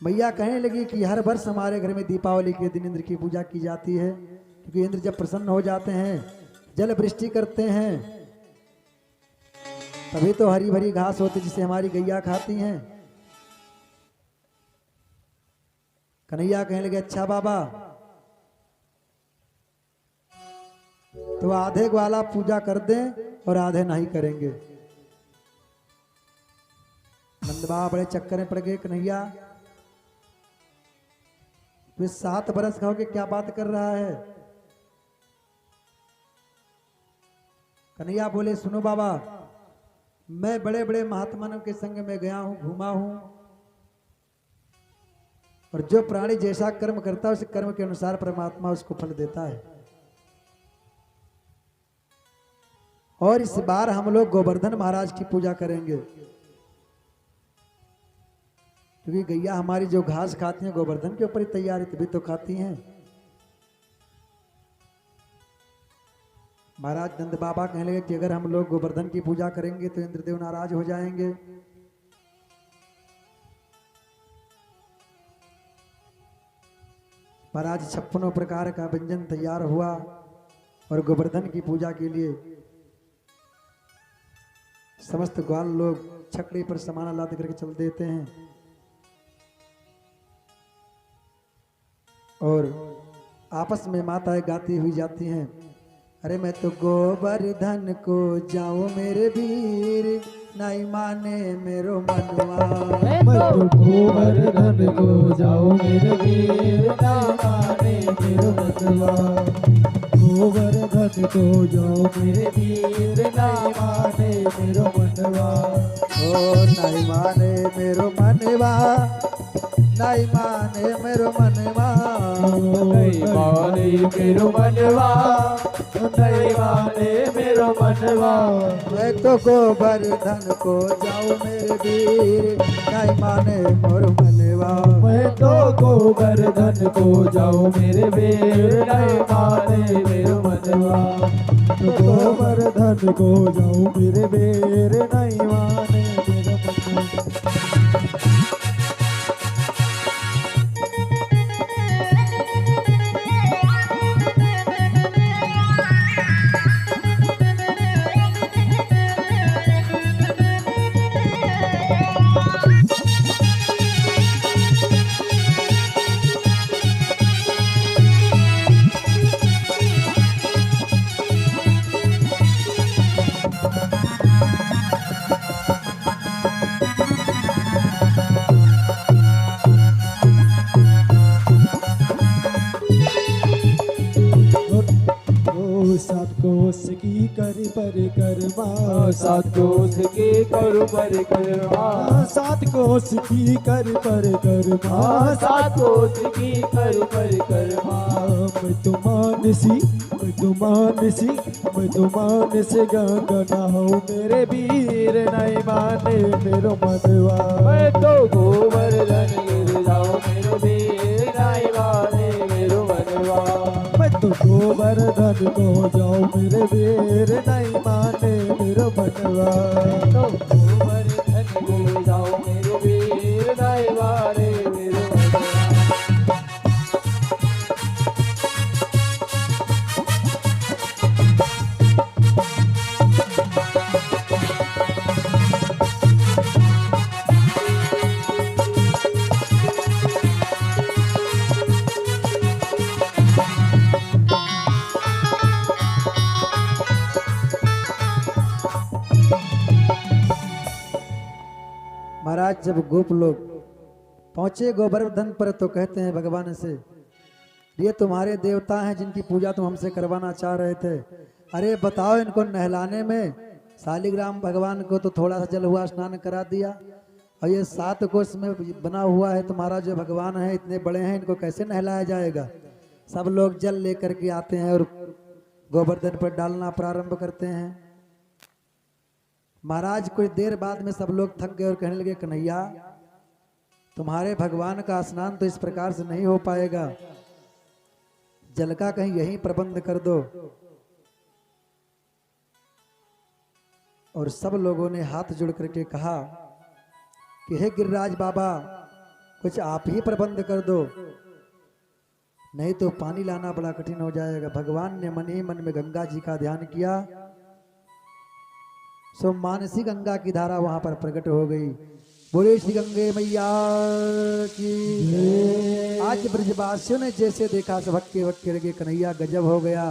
मैया कहने लगी कि हर वर्ष हमारे घर में दीपावली के दिन इंद्र की पूजा की जाती है, क्योंकि इंद्र जब प्रसन्न हो जाते हैं जल वृष्टि करते हैं, तभी तो हरी भरी घास होती जिसे हमारी गैया खाती हैं। कन्हैया कहने लगे अच्छा बाबा, तो आधे ग्वाला पूजा कर दें और आधे नहीं करेंगे। नंद बाबा बड़े चक्कर में पड़ गए। कन्हैया तो 7 बरस का होके क्या बात कर रहा है? कन्हैया बोले सुनो बाबा, मैं बड़े बड़े महात्माओं के संग में गया हूं, घूमा हूं, और जो प्राणी जैसा कर्म करता है उस कर्म के अनुसार परमात्मा उसको फल देता है। और इस बार हम लोग गोवर्धन महाराज की पूजा करेंगे, क्योंकि गैया हमारी जो घास खाती हैं गोवर्धन के ऊपर ही तैयार है, तभी तो खाती हैं। महाराज नंद बाबा कहने लगे कि अगर हम लोग गोवर्धन की पूजा करेंगे तो इंद्रदेव नाराज हो जाएंगे। महाराज 56 प्रकार का व्यंजन तैयार हुआ और गोवर्धन की पूजा के लिए समस्त ग्वाल लोग छकड़ी पर सामान लाद करके चल देते हैं, और आपस में माताएं गाती हुई जाती हैं, अरे मैं तो गोवर्धन को जाऊं मेरे वीर, नहीं माने मेरो मनवा। मैं तो गोवर्धन को जाऊं मेरे वीर, नहीं माने मेरो मनवा। गोवर्धन को जाऊं मेरे वीर, नहीं माने मेरो मनवा। ओ नहीं माने मेरो मनवा, नहीं माने मेरो मनवा, नहीं माने मेरो मनवा, नहीं माने मेरो मनवा। मैं तो गोवर्धन को जाऊं मेरे वीर, नहीं माने मोर मनवा। मैं तो गोवर्धन को जाऊं मेरे वीर, नहीं माने मेरो मनवा। गोवर्धन को जाऊं मेरे वीर, नहीं माने मेरो मनवा। सात कोस की कर परिक्रमा, सात कोस की कर परिक्रमा, सात कोस की कर परिक्रमा, सात कोस की कर परिक्रमा। मैं तो मानसी, मैं तो मानसी, मैं तो मानस गंगा हो मेरे वीर, नहीं माने मेरो मनवा। मैं तो गोवर्धन गिर जाऊं मेरे वीर, नहीं माने मेरो मनवा। मैं तो गोवर्धन को जाऊं मेरे वीर, नहीं माने मेरो मनवा। तो गोवर्धन को जाऊं मेरे वीर, नहीं माने मेरो मनवा। महाराज जब गोप लोग पहुंचे गोवर्धन पर तो कहते हैं भगवान से, ये तुम्हारे देवता हैं जिनकी पूजा तुम हमसे करवाना चाह रहे थे, अरे बताओ इनको नहलाने में शालिग्राम भगवान को तो थोड़ा सा जल हुआ स्नान करा दिया, और ये 7 कोस में बना हुआ है तुम्हारा जो भगवान है, इतने बड़े हैं, इनको कैसे नहलाया जाएगा। सब लोग जल लेकर के आते हैं और गोवर्धन पर डालना प्रारंभ करते हैं। महाराज कुछ देर बाद में सब लोग थक गए और कहने लगे, कन्हैया तुम्हारे भगवान का स्नान तो इस प्रकार से नहीं हो पाएगा, जल का कहीं यहीं प्रबंध कर दो। और सब लोगों ने हाथ जोड़ करके कहा कि हे गिरिराज बाबा, कुछ आप ही प्रबंध कर दो, नहीं तो पानी लाना बड़ा कठिन हो जाएगा। भगवान ने मन ही मन में गंगा जी का ध्यान किया, सो मानसी गंगा की धारा वहां पर प्रकट हो गई। बोले श्री गंगे मैया की। आज ब्रजवासियों ने जैसे देखा सब हक्के वक्के लगे, कन्हैया गजब हो गया,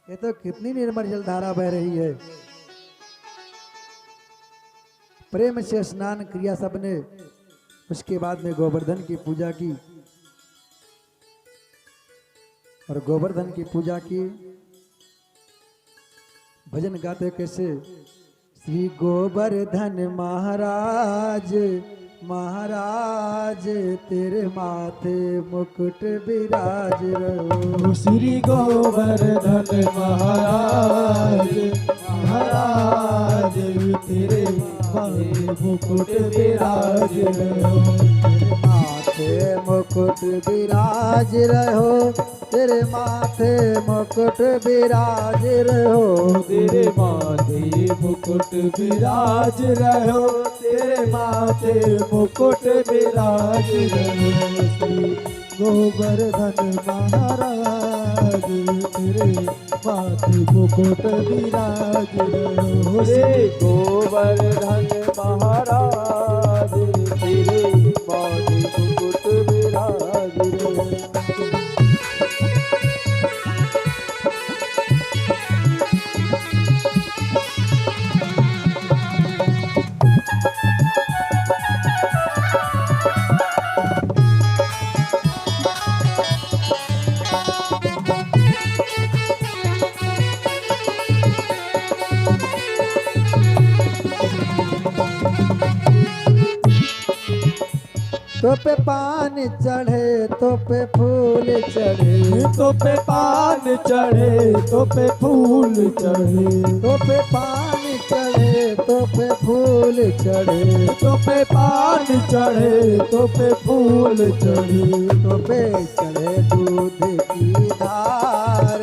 ये तो कितनी निर्मल जल धारा बह रही है। प्रेम से स्नान किया सबने, उसके बाद में गोवर्धन की पूजा की, और गोवर्धन की पूजा की भजन गाते कैसे, श्री गोवर्धन महाराज महाराज तेरे माथे मुकुट विराज रहो। श्री गोवर्धन महाराज महाराज तेरे माथे मुकुट विराज रहो। माथे मुकुट विराज रहो, तेरे माथे मुकुट विराज रहो। तेरे माथे मुकुट विराज रहो, तेरे माथे मुकुट विराज रहो। श्री गोवर्धन महाराज तेरे माथे मुकुट विराज रहो। श्री गोवर्धन महाराज तेरे माथे मुकुट विराज रहो। तो पे पान चढ़े तो पे फूल चढ़े, तो पे पान चढ़े तो पे फूल चढ़े। तो पे पान चढ़े तो पे फूल चढ़े, तो पे पान चढ़े तो पे फूल चढ़े। तो पे चढ़े दूध की धार,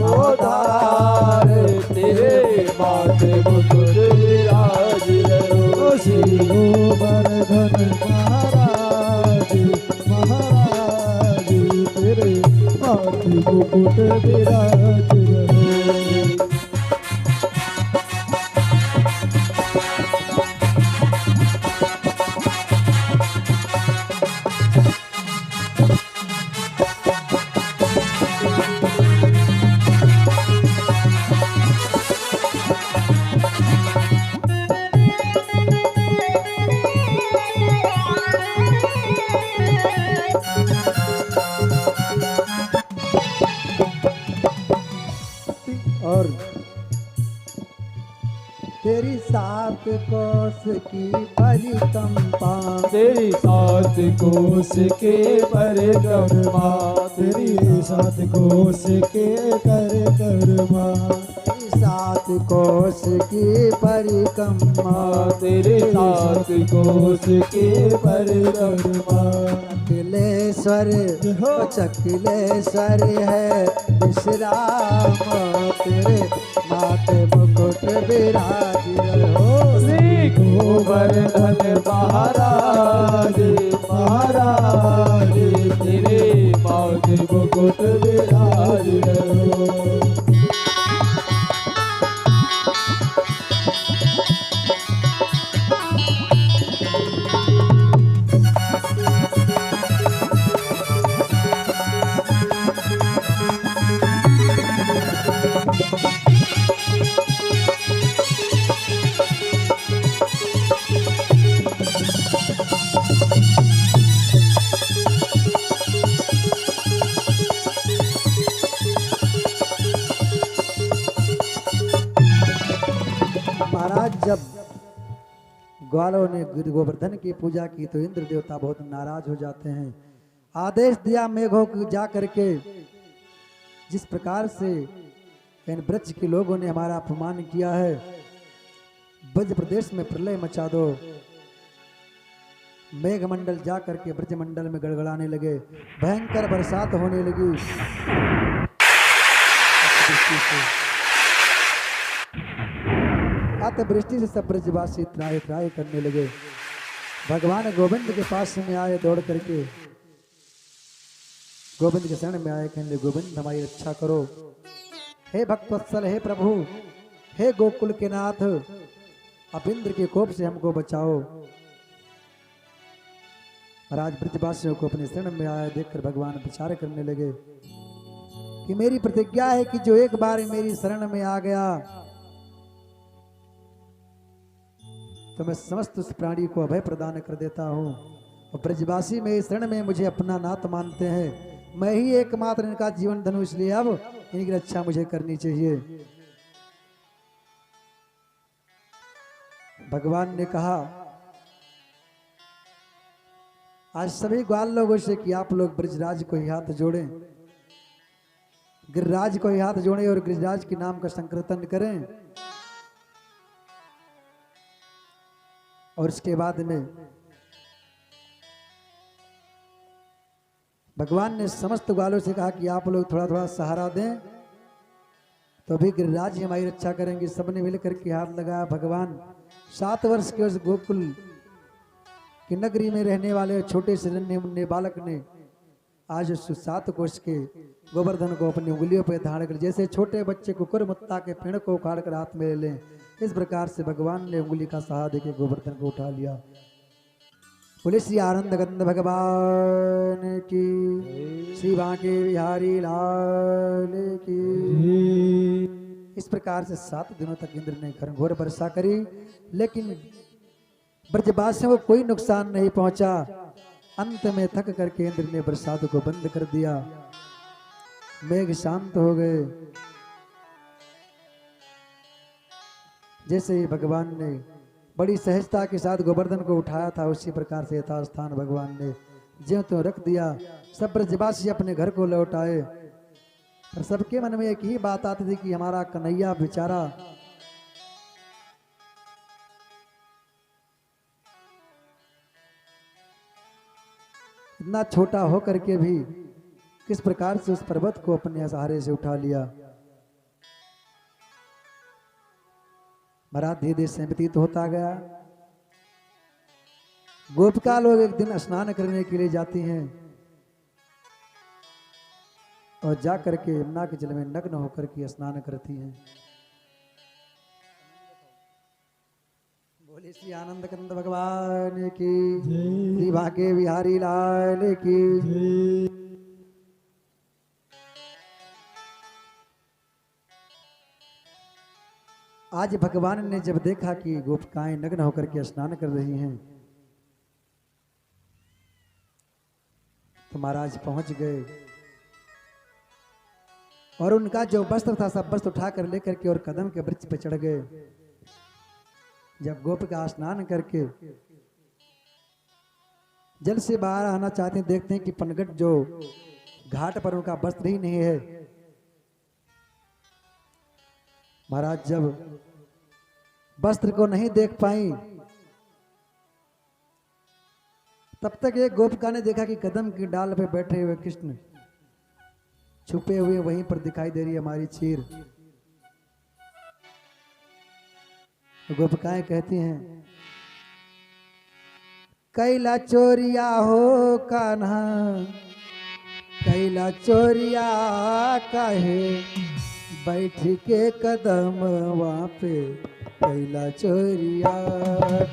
ओ धार तेरे माथे मुकुट विराज रहो। श्री गोवर्धन महाराज महाराज तेरे माथे मुकुट विराज रहो। और तेरी सात कोस की परिकंपा, तेरी सात कोस के परिक्रमा, तेरी सात कोस के परिक्रमा। तेरी सात कोस की परिकंपा, तेरे सात कोस के परिक्रमा। चकिलेश्वर चकिलेश्वर है विश्राम, तेरे माथे मुकुट विराज रहो। श्री गोवर्धन महाराज महाराज तेरे माथे मुकुट विराज रहो। महाराज जब ग्वालों ने गोवर्धन की पूजा की तो इंद्र देवता बहुत नाराज हो जाते हैं। आदेश दिया मेघों को जा करके, जिस प्रकार से इन ब्रज के लोगों ने हमारा अपमान किया है, ब्रज प्रदेश में प्रलय मचा दो। मेघमंडल जा करके ब्रज मंडल में गड़गड़ाने लगे, भयंकर बरसात होने लगी। अतवृष्टि से सब ब्रजवासी त्राय त्राय करने लगे। भगवान गोविंद के पास में आए दौड़ करके, गोविंद के शरण में आए, कहने गोविंद हमारी रक्षा करो, हे भक्तवत्सल, हे प्रभु, हे गोकुल के नाथ, अब इंद्र के कोप से हमको बचाओ। महाराज ब्रजवासियों को अपने शरण में आया देखकर भगवान विचार करने लगे कि मेरी प्रतिज्ञा है कि जो एक बार मेरी शरण में आ गया तो मैं समस्त उस प्राणी को अभय प्रदान कर देता हूं। और ब्रजवासी मेरी शरण में मुझे अपना नाथ मानते हैं, मैं ही एकमात्र इनका जीवन धनु, इसलिए अब इनकी रक्षा मुझे करनी चाहिए। भगवान ने कहा आज सभी ग्वाल लोगों से कि आप लोग ब्रजराज को ही हाथ जोड़ें, गिरिराज को ही हाथ जोड़ें और गिरिराज के नाम का संकीर्तन करें। और इसके बाद में भगवान ने समस्त ग्वालों से कहा कि आप लोग थोड़ा थोड़ा सहारा दें तो भी गिरिराज ही हमारी रक्षा करेंगे। सबने मिलकर के हाथ लगाया। भगवान 7 वर्ष के उस गोकुल की नगरी में रहने वाले छोटे से नन्हे मुन्ने बालक ने आज उस 7 कोष के गोवर्धन को अपनी उंगलियों पर धारण कर, जैसे छोटे बच्चे कुकुर मुत्ता के पेड़ को उखाड़ कर हाथ में ले लें, इस प्रकार से भगवान ने उंगली का सहारा देके गोवर्धन को उठा लिया। बोले श्री आनंद गंध भगवान की, श्री बांके बिहारी लाल की। इस प्रकार से 7 दिनों तक इंद्र ने घनघोर वर्षा करी, लेकिन ब्रजवासियों को कोई नुकसान नहीं पहुंचा। अंत में थक करके इंद्र ने बरसात को बंद कर दिया, मेघ शांत हो गए। जैसे ही भगवान ने बड़ी सहजता के साथ गोवर्धन को उठाया था, उसी प्रकार से यथास्थान भगवान ने ज्यों त्यों रख दिया। सब ब्रजवासी अपने घर को लौट आए, पर सबके मन में एक ही बात आती थी कि हमारा कन्हैया बेचारा इतना छोटा हो करके भी किस प्रकार से उस पर्वत को अपने सहारे से उठा लिया। महाराज धीरे धीरे से व्यतीत होता गया। गोपिका लोग एक दिन स्नान करने के लिए जाती हैं और जा करके यमुना के जल में नग्न होकर के स्नान करती हैं। बोले श्री आनंद कंद भगवान की, श्री बांके बिहारी लाल की। आज भगवान ने जब देखा कि गोपिकाएं नग्न होकर के स्नान कर रही हैं तो महाराज पहुंच गए और उनका जो वस्त्र था सब वस्त्र उठाकर लेकर के और कदम के वृक्ष पे चढ़ गए। जब गोपिका स्नान करके जल से बाहर आना चाहते हैं, देखते हैं कि पनघट जो घाट पर उनका वस्त्र ही नहीं है। महाराज जब वस्त्र को नहीं देख पाई तब तक एक गोपिका ने देखा कि कदम की डाल पे बैठे हुए कृष्ण छुपे हुए वहीं पर दिखाई दे रही है हमारी चीर। गोपिकाएं कहती हैं, कैला चोरिया हो कान्हा, कैला चोरिया काहे बैठ के कदम वहाँ पे, कैला चोरिया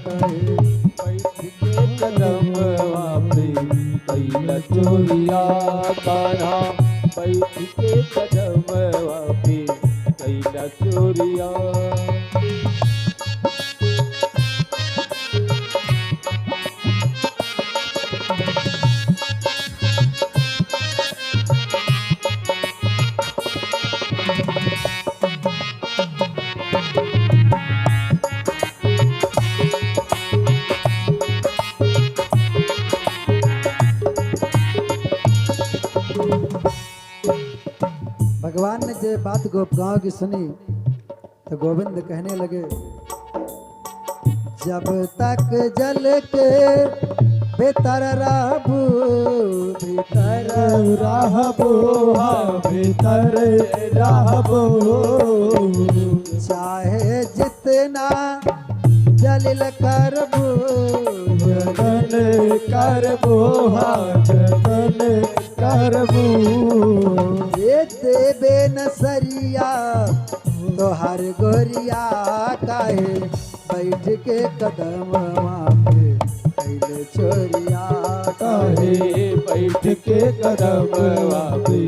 काहे बैठ के कदम वहाँ पे, कैला चोरिया कान्हा बैठ के कदम वहाँ पे, कैला चोरिया। भगवान ने जब बात गोपिकाओं की सुनी तो गोविंद कहने लगे, जब तक जल के भीतर रहबू, भीतर रहबो, भीतर रहबो, चाहे जितना जलिल करबू, जतन करबो हाँ जतन करबो। ये देबे नसरिया तो हर गोरिया काहे बैठ के कदम पे कैले चोरिया काहे बैठ के कदम पे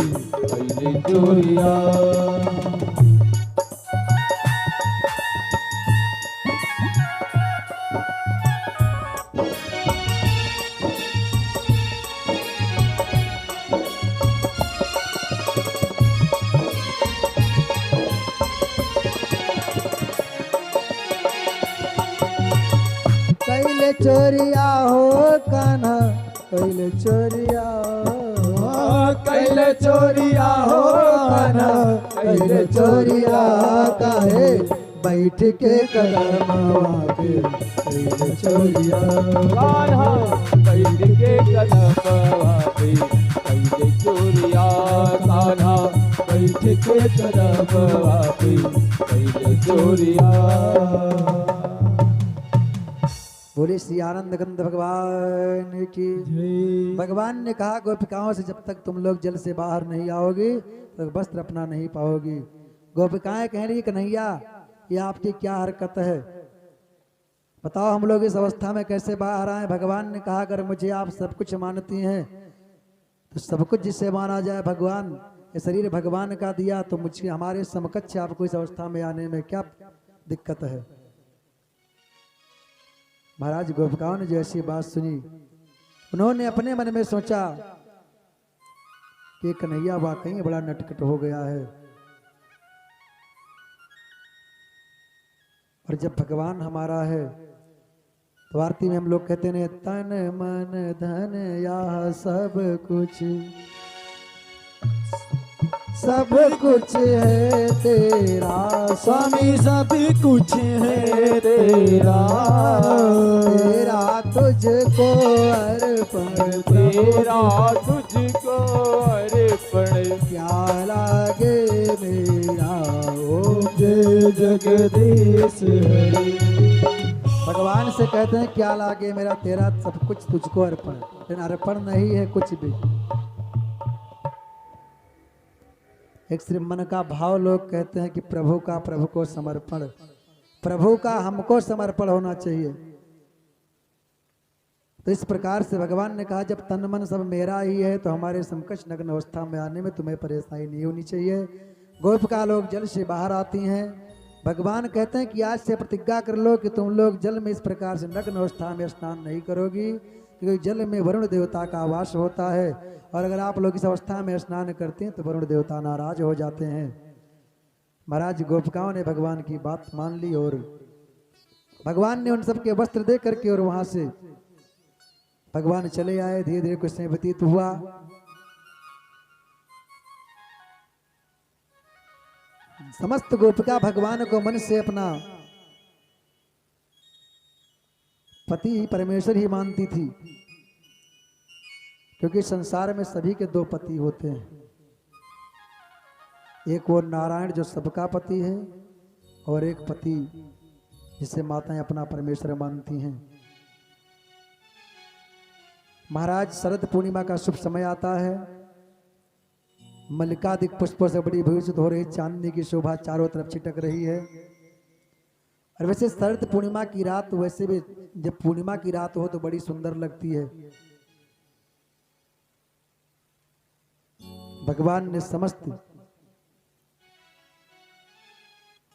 कैले चोरिया। कैले चोरिया हो कान्हा कैले चोरिया कैले चोरिया हो कान्हा कैले चोरिया काहे बैठ के कदम पे कैले चोरिया कान्हा बैठ के कदम पे कैले चोरिया। कान्हा बैठ के कदम पे कैले चोरिया। बोले श्री आनंद गंध भगवान की। भगवान ने कहा गोपिकाओं से जब तक तुम लोग जल से बाहर नहीं आओगी तो वस्त्र अपना नहीं पाओगी। गोपिकाएं कह रही कन्हैया ये आपकी क्या हरकत है, बताओ हम लोग इस अवस्था में कैसे बाहर आए। भगवान ने कहा अगर मुझे आप सब कुछ मानती हैं तो सब कुछ जिससे माना जाए भगवान, ये शरीर भगवान का दिया तो मुझे हमारे समकक्ष आपको इस अवस्था में आने में क्या दिक्कत है। महाराज गोपिकाओं ने जो ऐसी बात सुनी उन्होंने अपने मन में सोचा कि कन्हैया वाकई बड़ा नटखट हो गया है। और जब भगवान हमारा है तो आरती में हम लोग कहते हैं तन मन धन या सब कुछ है तेरा स्वामी सब कुछ है तेरा। तेरा तुझको अर्पण तेरा तुझको अर्पण। क्या लागे मेरा ओम जय जगदीश हरि। भगवान से कहते हैं क्या लागे मेरा तेरा सब कुछ तुझको अर्पण, लेकिन अर्पण नहीं है कुछ भी। एक सिर्फ मन का भाव लोग कहते हैं कि प्रभु का प्रभु को समर्पण, प्रभु का हमको समर्पण होना चाहिए। तो इस प्रकार से भगवान ने कहा जब तन मन सब मेरा ही है तो हमारे समकक्ष नग्न अवस्था में आने में तुम्हें परेशानी नहीं होनी चाहिए। गोपिका लोग जल से बाहर आती हैं। भगवान कहते हैं कि आज से प्रतिज्ञा कर लो कि तुम लोग जल में इस प्रकार से नग्न अवस्था में स्नान नहीं करोगी, क्योंकि जल में वरुण देवता का वास होता है और अगर आप लोग इस अवस्था में स्नान करते हैं तो वरुण देवता नाराज हो जाते हैं। महाराज गोपिकाओं ने भगवान की बात मान ली और भगवान ने उन सबके वस्त्र दे करके और वहां से भगवान चले आए। धीरे धीरे कुछ समय व्यतीत हुआ। समस्त गोपिका भगवान को मन से अपना पति ही परमेश्वर ही मानती थी, क्योंकि संसार में सभी के दो पति होते हैं, एक वो नारायण जो सबका पति है और एक पति जिसे माताएं अपना परमेश्वर मानती हैं। महाराज शरद पूर्णिमा का शुभ समय आता है। मल्लिकादिक पुष्पों से बड़ी भविष्य हो रही, चांदनी की शोभा चारों तरफ छिटक रही है। और वैसे शरद पूर्णिमा की रात वैसे भी जब पूर्णिमा की रात हो तो बड़ी सुंदर लगती है। भगवान ने समस्त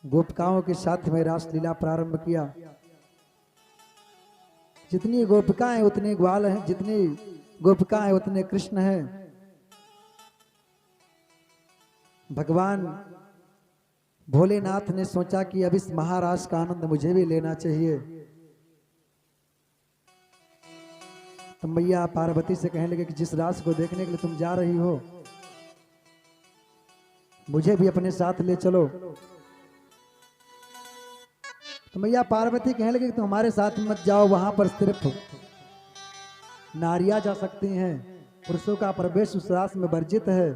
गोपिकाओं के साथ में रासलीला प्रारंभ किया। जितनी गोपिकाएं उतने ग्वाल हैं, जितनी गोपिकाएं उतने कृष्ण हैं। भगवान भोलेनाथ ने सोचा कि अब इस महारास का आनंद मुझे भी लेना चाहिए। तो मैया पार्वती से कहने लगे कि जिस रास को देखने के लिए तुम जा रही हो मुझे भी अपने साथ ले चलो। तो मैया पार्वती कहने लगे कि तुम हमारे साथ मत जाओ, वहां पर सिर्फ नारियां जा सकती हैं, पुरुषों का प्रवेश उस रास में वर्जित है।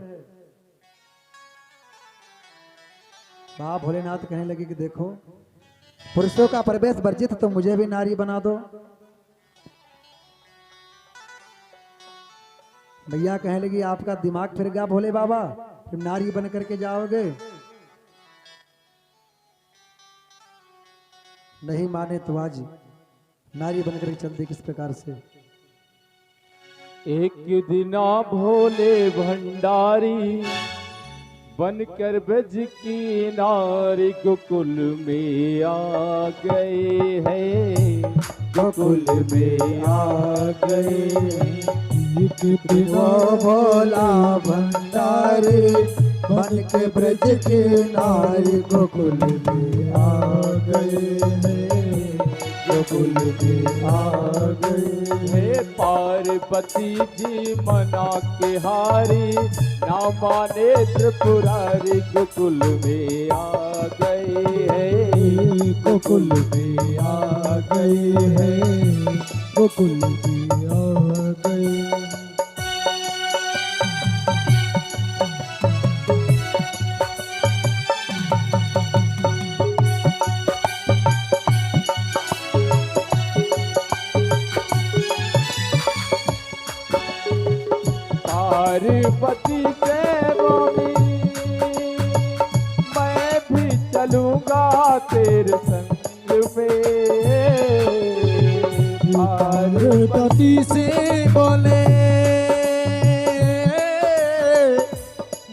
बाबा भोलेनाथ कहने लगे कि देखो पुरुषों का प्रवेश वर्जित तो मुझे भी नारी बना दो। भैया कहने लगी आपका दिमाग फिर गया भोले बाबा, फिर नारी बन करके जाओगे? नहीं माने तो आज नारी बन करके चलते किस प्रकार से। एक दिना भोले भंडारी बनकर ब्रज की नारी गोकुल में आ गए हैं, गोकुल में आ गए। एक दिना भोला भंडारी बन के ब्रज के नारी गोकुल में आ गए हैं, गोकुल में आ गए हैं। पार्वती जी मना के हारी ना माने त्रिपुरारी गोकुल में आ गए हैं, गोकुल में आ गए हैं, गोकुल में आ गए। पार्वती से बोली मैं भी चलूंगा तेरे संग में। पार्वती से बोले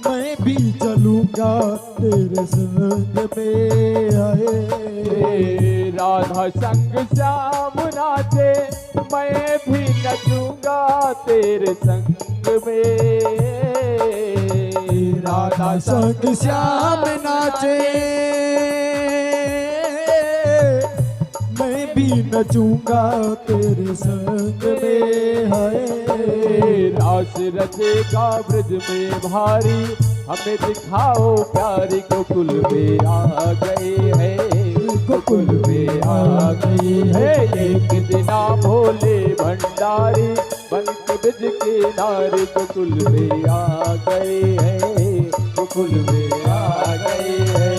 मैं भी चलूंगा तेरे संग में। आए राधा संग श्याम नाचे मैं भी नचूंगा तेरे संग में। राधा संग श्याम नाचे मैं भी नचूंगा तेरे संग में। है रास रचेगा ब्रज में भारी हमें दिखाओ प्यारी गोकुल में आ गए हैं, गोकुल में आ गए हैं। एक दिना भोले भंडारी बन के ब्रज के नारी गोकुल में आ गए हैं, गोकुल में आ गए हैं।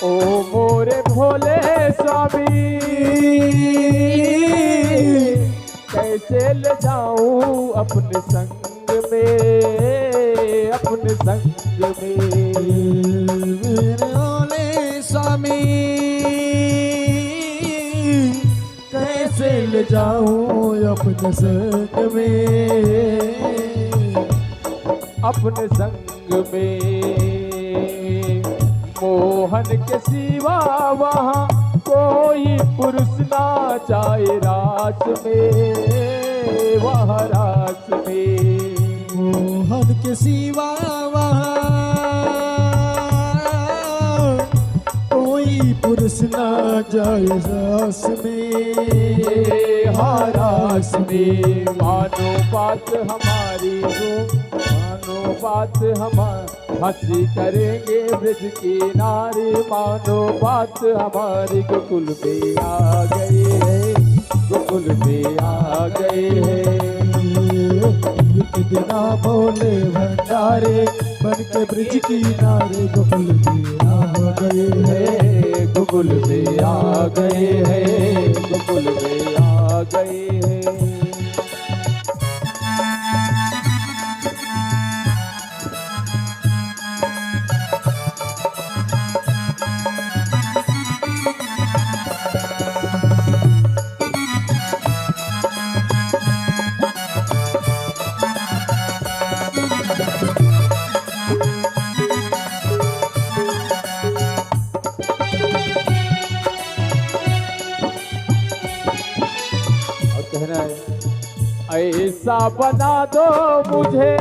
ओ मोरे भोले स्वामी कैसे ले जाऊं अपने संग में, अपने संग में। मेरे भोले स्वामी कैसे ले जाऊं अपने संग में, अपने संग में। मोहन के सिवा वहाँ कोई पुरुष ना जाए रात में, वहाँ रात में। मोहन के सिवा वहाँ कोई पुरुष ना जाए रास में, हाँ रास में। मानो बात हमारी हो, मानो बात हमारी, हंसी करेंगे ब्रज की नारी। मानो बात हमारी गोकुल में आ गए हैं, गोकुल में आ गए हैं। एक दिना भोले भंडारे बन के ब्रज की नारे गोकुल में आ गए हैं, गोकुल में आ गए हैं, गोकुल में आ गए हैं। ऐसा बना दो मुझे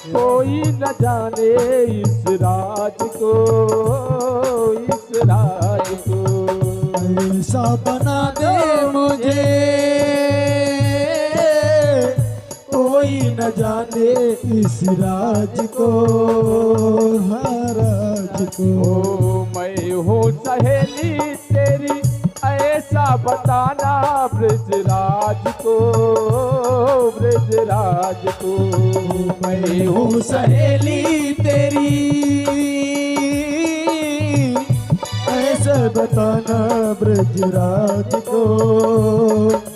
कोई न जाने इस राज को, इस राज को। ऐसा बना दे मुझे कोई न न जाने इस राज को, हाँ राज को। ओ मैं हूँ सहेली तेरी ऐसा बताना ब्रजराज को, ब्रजराज को। मैं हूँ सहेली तेरी ऐसा बताना ब्रजराज को,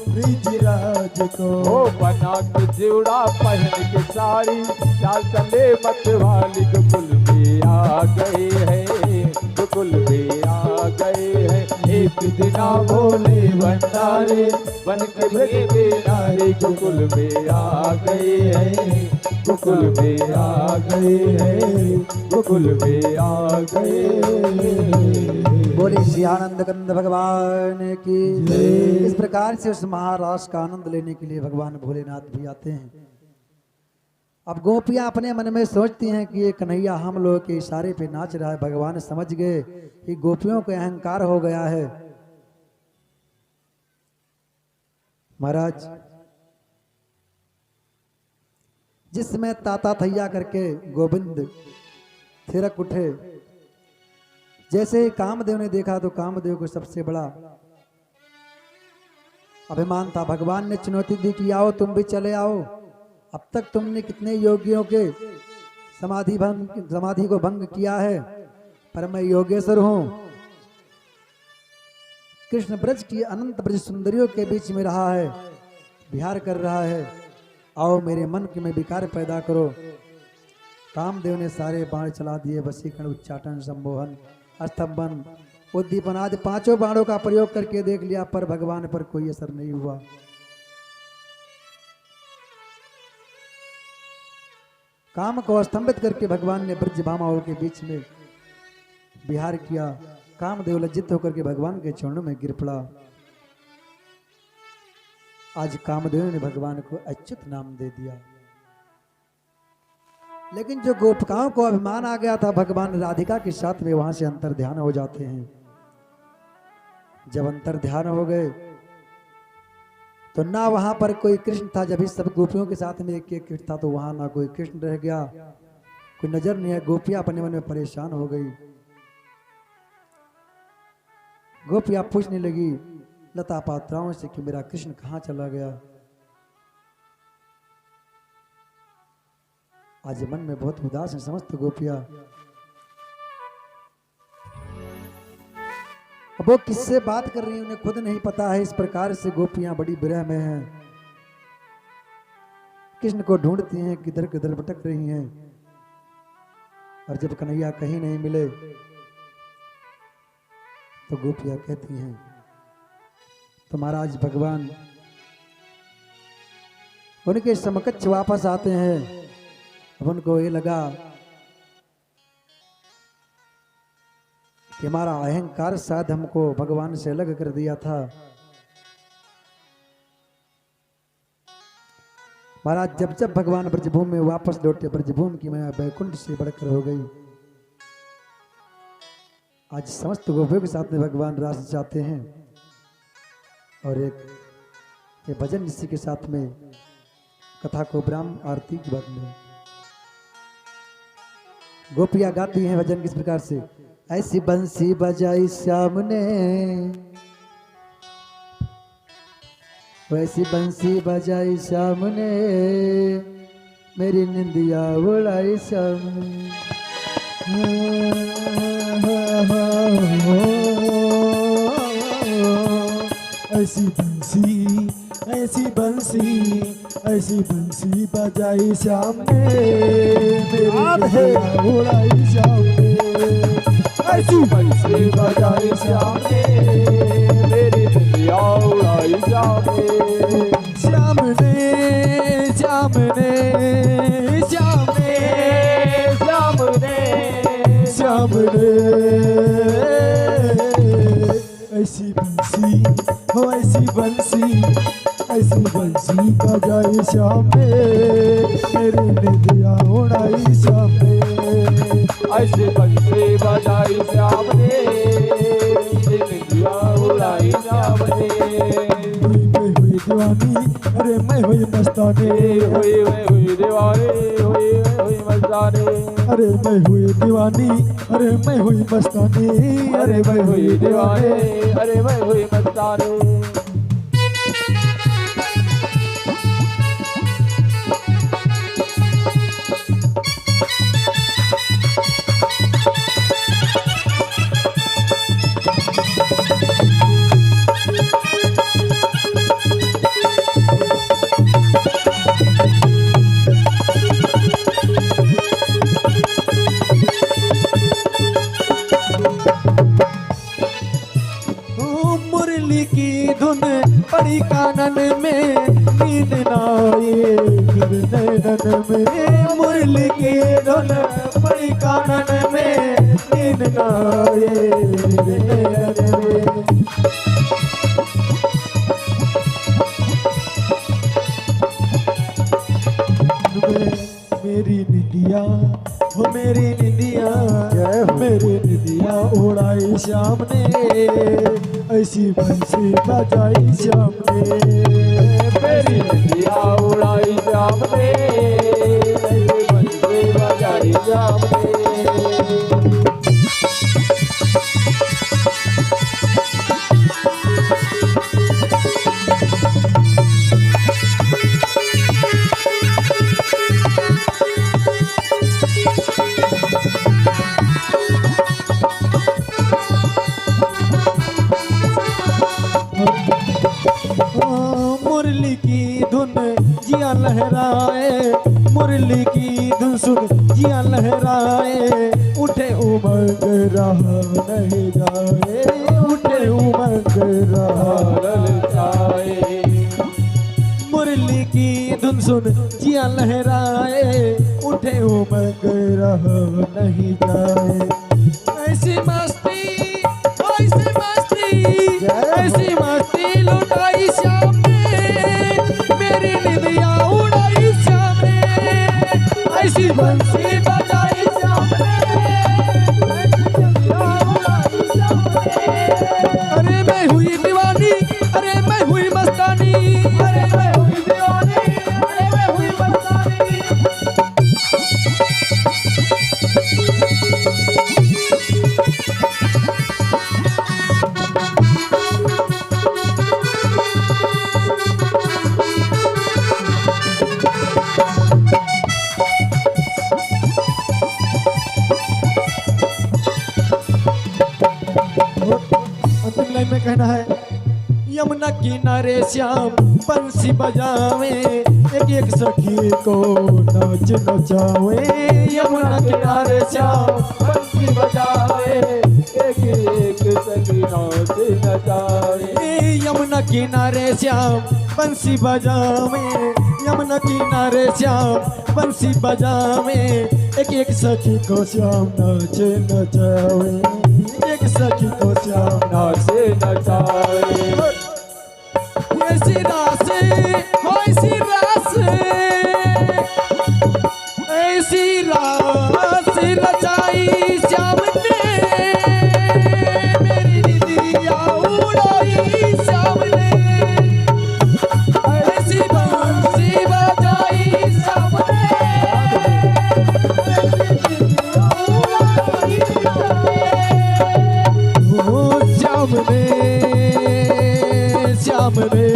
ब्रजराज को। ओ बना के जोड़ा पहन के साड़ी, चाल चले मत वाली गोकुल में आ गए हैं, गोकुल में आ गए हैं। एक दिना भोले भंडारे बन के ब्रज नारे गोकुल में आ गए हैं, गोकुल में आ गए हैं, गोकुल में आ गए हैं। बोले श्री आनंद कंद भगवान की जय। इस प्रकार से उस महारास का आनंद लेने के लिए भगवान भोलेनाथ भी आते हैं। अब गोपियां अपने मन में सोचती हैं कि ये कन्हैया हम लोगों के इशारे पे नाच रहा है। भगवान समझ गए कि गोपियों को अहंकार हो गया है। महाराज जिसमें ताता थैया करके गोविंद थिरक उठे, जैसे ही कामदेव ने देखा तो कामदेव को सबसे बड़ा अभिमान था। भगवान ने चुनौती दी कि आओ तुम भी चले आओ। अब तक तुमने कितने योगियों के समाधि को भंग किया है, पर मैं योगेश्वर हूं। कृष्ण ब्रज की अनंत ब्रज सुंदरियों के बीच में रहा है, विहार कर रहा है। आओ मेरे मन के में विकार पैदा करो। कामदेव ने सारे बाण चला दिए, वशीकरण, उच्चाटन, सम्मोहन, अस्तंभन, उद्दीपन आदि पांचों बाणों का प्रयोग करके देख लिया, पर भगवान पर कोई असर नहीं हुआ। काम को स्तंभित करके भगवान ने ब्रज भामाओं के बीच में विहार किया। कामदेव लज्जित होकर के भगवान के चरणों में गिर पड़ा। आज कामदेव ने भगवान को अच्युत नाम दे दिया। लेकिन जो गोपिकाओं को अभिमान आ गया था, भगवान राधिका के साथ में वहां से अंतर ध्यान हो जाते हैं। जब अंतर ध्यान हो गए तो ना वहां पर कोई कृष्ण था। जब इस सब गोपियों के साथ में एक एक कृष्ण था, तो वहां ना कोई कृष्ण रह गया, कोई नजर नहीं है। गोपियां अपने मन में परेशान हो गई। गोपियां पूछने लगी लता पात्राओं से कि मेरा कृष्ण कहाँ चला गया। आज मन में बहुत उदास है समस्त गोपियां। अब वो किससे बात कर रही है उन्हें खुद नहीं पता है। इस प्रकार से गोपियां बड़ी विरह में हैं। कृष्ण को ढूंढती हैं, किधर किधर भटक रही हैं। और जब कन्हैया कहीं नहीं मिले तो गोपियां कहती हैं तो महाराज भगवान उनके समकक्ष वापस आते हैं। अब उनको ये लगा कि हमारा अहंकार शायद हमको भगवान से अलग कर दिया था। महाराज जब जब भगवान ब्रजभूमि में वापस लौटे, ब्रजभूमि की माया बैकुंठ से बढ़कर हो गई। आज समस्त गोपियों के साथ में भगवान रास जाते हैं। और एक भजन इसी के साथ में कथा को ब्राह्म आरती के बाद में गोपियां गाती हैं भजन किस प्रकार से। ऐसी बंसी बजाई श्याम ने, वैसी बंसी बजाई श्याम ने, मेरी निंदिया उड़ाई श्याम ने। ऐसी बंसी, ऐसी बंसी, ऐसी बंसी बजाई श्याम ने, मेरी निंदिया उड़ाई श्याम ने। ऐसी बंसी बजाई श्याम ने, मेरी निंदिया उड़ाई श्याम ने। श्याम ने, श्याम ने, श्याम ने, श्याम ने, श्याम ने। ऐसी बंसी, हो ऐसी बंसी, ऐसी बंसी बजाई श्याम ने, मेरी निंदिया उड़ाई श्याम ने। ऐसी बंसी बजाई श्याम ने, निंदिया उड़ाई श्याम ने। हुई दीवानी अरे मैं हुई मस्तानी हुई दीवानी हुई मस्तानी अरे मैं हुई दीवानी अरे मैं हुई मस्तानी अरे मैं हुई दीवानी अरे मैं हुई मस्तानी मुरली की धुन पड़ी कानन में नींद ना आए फिर नैनन में मुरली की धुन पड़ी कानन में नींद ना आए फिर नैनन में मेरी निदिया हो मेरी निदिया मेरी निदिया उड़ाई श्याम ने ऐसी बंसी बजाई श्याम ने मेरी नदिया उड़ाई श्याम ने ऐसी बंसी बजाई श्याम ने मुरली की धुन जिया लहराए मुरली की धुन सुन जिया लहराए उठे उमंग रहा नहीं जाए उठे उमंग रहा ललचाए मुरली की धुन सुन जिया लहराए उठे उमंग रहा नहीं जाए ऐसी मस्ती ऐसी मस्ती लुटाई श्याम ने मेरी निदिया उड़ाई श्याम ने ऐसी बंसी बजाई श्याम ने ऐसी निदिया उड़ाई श्याम ने अरे मैं हुई दीवानी अरे मैं हुई मस्तानी अरे मैं हुई दीवानी अरे मैं हुई मस्तानी अंतिम लाइन में कहना है यमुना किनारे श्याम बंसी बजावे एक एक सखी को नाच नचावे यमुना किनारे श्याम बंसी बजावे एक एक सखी नाच नचावे यमुना किनारे श्याम बंसी बजावे यमुना किनारे श्याम बंसी बजावे एक एक सखी को श्याम नाच नचावे एक सखी को श्याम नाच नचावे ऐसी रास ऐसी रास ऐसी रास रचाई श्याम ने मेरी निदिया उड़ाई श्याम ने ऐसी बंसी बजाई श्याम ने ओ श्याम ने श्याम ने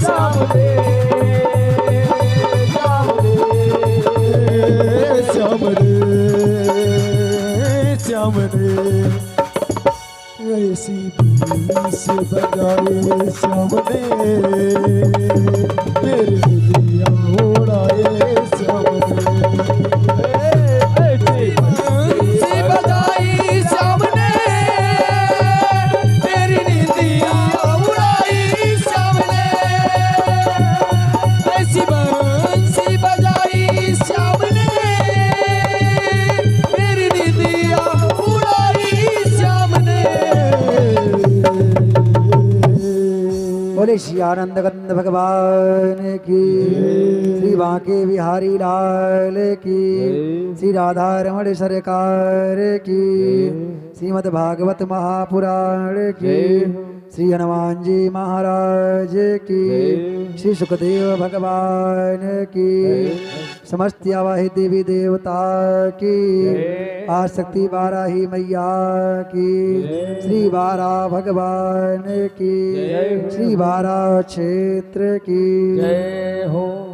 श्याम ने श्याम ने श्याम ने ऐसी से बजाए श्याम ने मेरे दिया उड़ाए श्याम ने ऐसी बजाई श्याम ने मेरी निदिया उड़ाई श्याम ने ऐसी बंसी बजाई श्याम ने मेरी निदिया उड़ाई श्याम ने बोले श्री आनंद कंद भगवान की श्री बांके बिहारी लाल की श्री राधा रमण सरकार की श्रीमद् भागवत महापुराण की श्री हनुमान जी महाराज की, श्री सुखदेव भगवान की, समस्त आवाहित देवी देवता की, आशक्ति बाराही मैया की, श्री बारा भगवान की, श्री बारा क्षेत्र की जय हो।